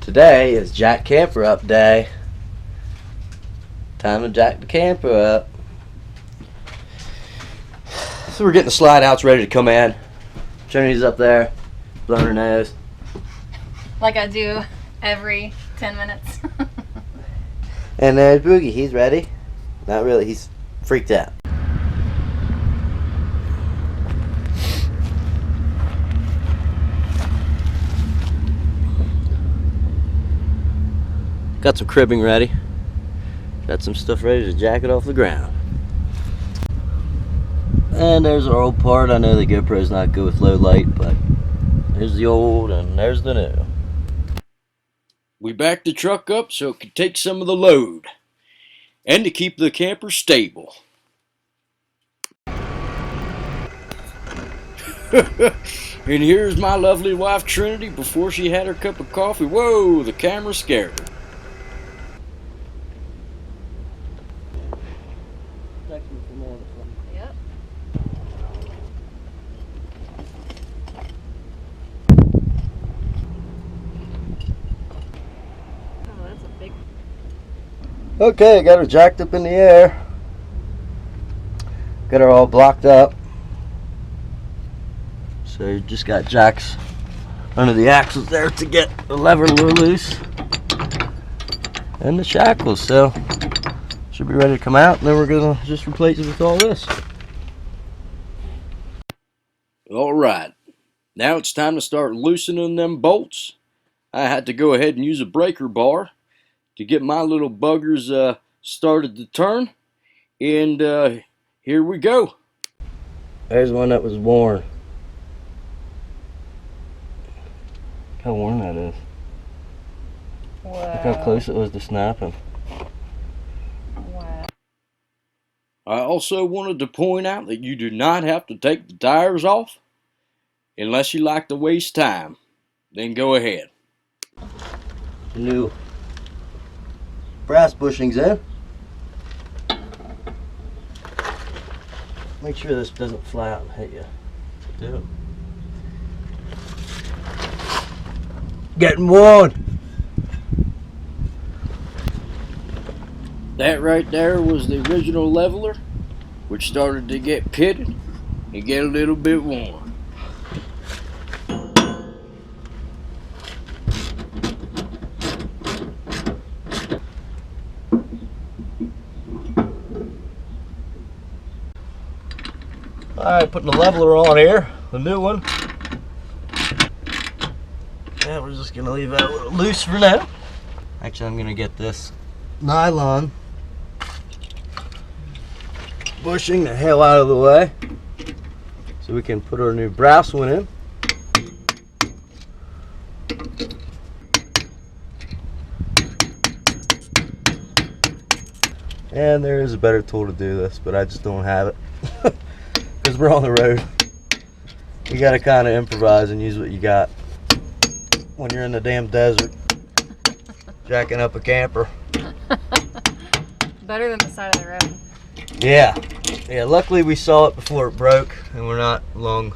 Today is Jack Camper Up Day. Time to jack the camper up. So we're getting the slide outs ready to come in. Trinity's up there, blowing her nose. Like I do every 10 minutes. And there's Boogie, he's ready. Not really, he's freaked out. Got some cribbing ready. Got some stuff ready to jack it off the ground. And there's our old part. I know the GoPro's not good with low light, but there's the old and there's the new. We backed the truck up so it could take some of the load and to keep the camper stable. And here's my lovely wife Trinity before she had her cup of coffee. Whoa, the camera scared her. Yep. Oh, that's a big. Okay, got her jacked up in the air. Got her all blocked up. So you just got jacks under the axles there to get the lever loose. And the shackles, so should be ready to come out, and then we're gonna just replace it with all this. All right, now it's time to start loosening them bolts. I had to go ahead and use a breaker bar to get my little buggers started to turn, and here we go. There's one that was worn. Look how worn that is. Wow. Look how close it was to snapping. Wow. I also wanted to point out that you do not have to take the tires off unless you like to waste time. Then go ahead. The new brass bushings in. Make sure this doesn't fly out and hit you. Do it. Getting worn. That right there was the original leveler, which started to get pitted and get a little bit worn. Alright, putting the leveler on here, the new one. Yeah, we're just gonna leave that a little loose for now. Actually, I'm gonna get this nylon bushing the hell out of the way so we can put our new brass one in. And there is a better tool to do this, but I just don't have it because we're on the road. You gotta kind of improvise and use what you got when you're in the damn desert jacking up a camper. Better than the side of the road. Yeah, luckily we saw it before it broke, and we're not along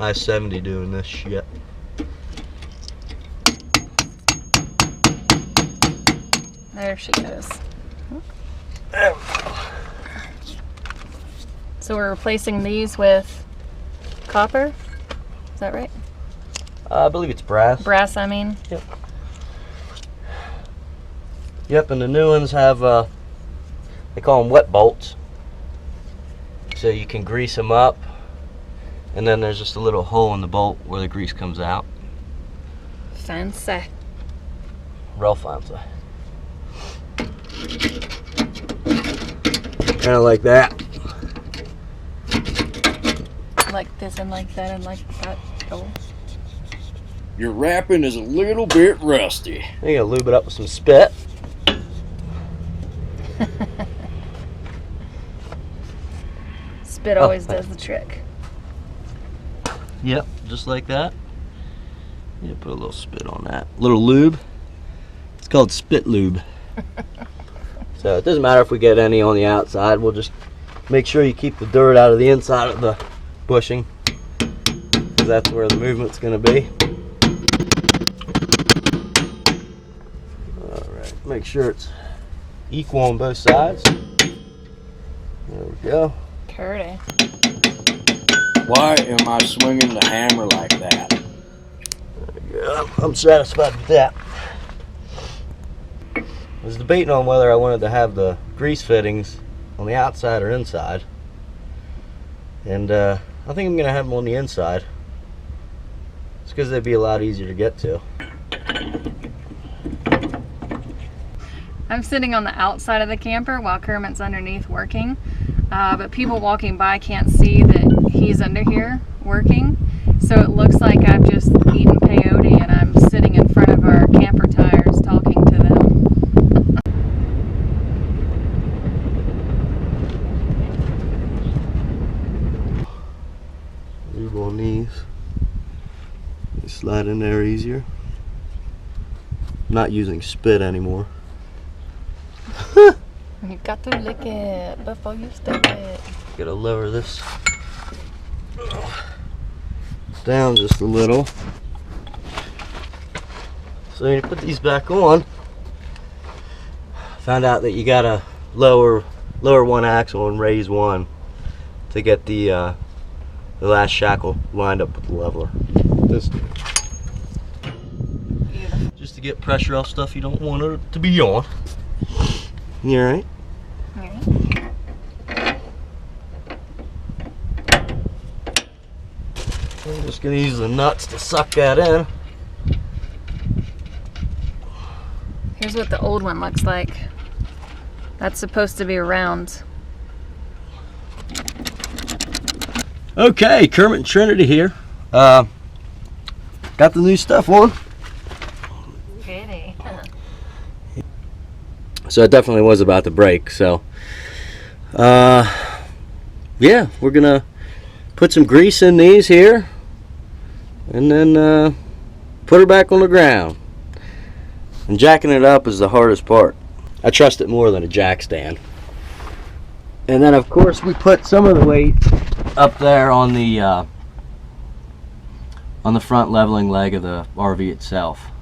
I-70 doing this shit. There she goes. There we go. So we're replacing these with copper? Is that right? I believe it's brass. Brass, I mean. Yep, and the new ones have, they call them wet bolts. So you can grease them up, and then there's just a little hole in the bolt where the grease comes out. Fancy. Real fancy. Kind of like that. Like this and like that and like that. Oh. Your wrapping is a little bit rusty. You're gonna lube it up with some spit. Spit always does the trick. Yep, just like that. Yeah, put a little spit on that. A little lube. It's called spit lube. So it doesn't matter if we get any on the outside. We'll just make sure you keep the dirt out of the inside of the bushing, because that's where the movement's going to be. make sure it's equal on both sides. There we go. Curdy. Why am I swinging the hammer like that? Yeah, I'm satisfied with that. I was debating on whether I wanted to have the grease fittings on the outside or inside. And I think I'm going to have them on the inside. It's because they'd be a lot easier to get to. I'm sitting on the outside of the camper while Kermit's underneath working. But people walking by can't see that he's under here working. So it looks like I've just eaten peyote and I'm sitting in front of our camper tires talking to them. Lube on these. They slide in there easier. I'm not using spit anymore. You got to lick it before you stick it. Gotta lower this down just a little. So when you put these back on, found out that you gotta lower one axle and raise one to get the last shackle lined up with the leveler. Just to get pressure off stuff you don't want it to be on. You alright? Alright. I'm just gonna use the nuts to suck that in. Here's what the old one looks like. That's supposed to be round. Okay, Kermit and Trinity here. Got the new stuff on. Pretty. So it definitely was about to break. So, yeah, we're gonna put some grease in these here, and then put her back on the ground. And jacking it up is the hardest part. I trust it more than a jack stand. And then, of course, we put some of the weight up there on the front leveling leg of the RV itself,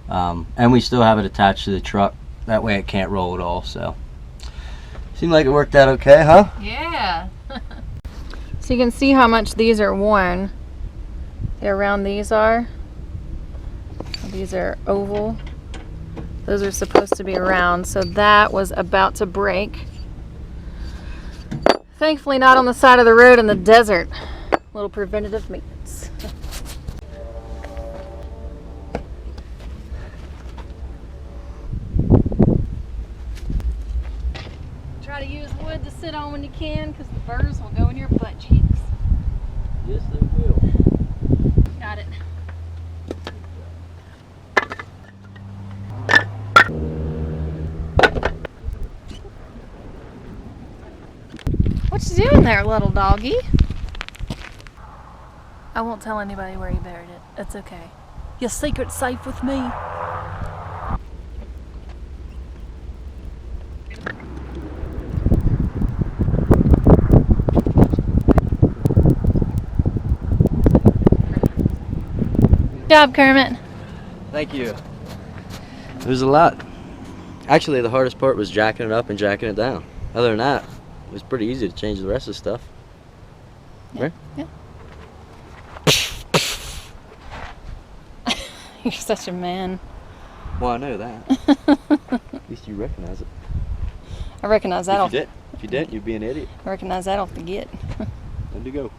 and we still have it attached to the truck. That way it can't roll at all. So seemed like it worked out okay, huh? Yeah. So you can see how much these are worn. How round these are. These are oval. Those are supposed to be round. So that was about to break. Thankfully not on the side of the road in the desert. Little preventative maintenance. Try to use wood to sit on when you can, because the burrs will go in your butt cheeks. Yes, they will. Got it. What you doing there, little doggy? I won't tell anybody where you buried it. It's okay. Your secret's safe with me. Good job, Kermit. Thank you. It was a lot. Actually, the hardest part was jacking it up and jacking it down. Other than that, it was pretty easy to change the rest of the stuff. Yeah. Right? Yeah. You're such a man. Well, I know that. At least you recognize it. I recognize that. If you didn't, you'd be an idiot. I recognize that off the get. Time to go.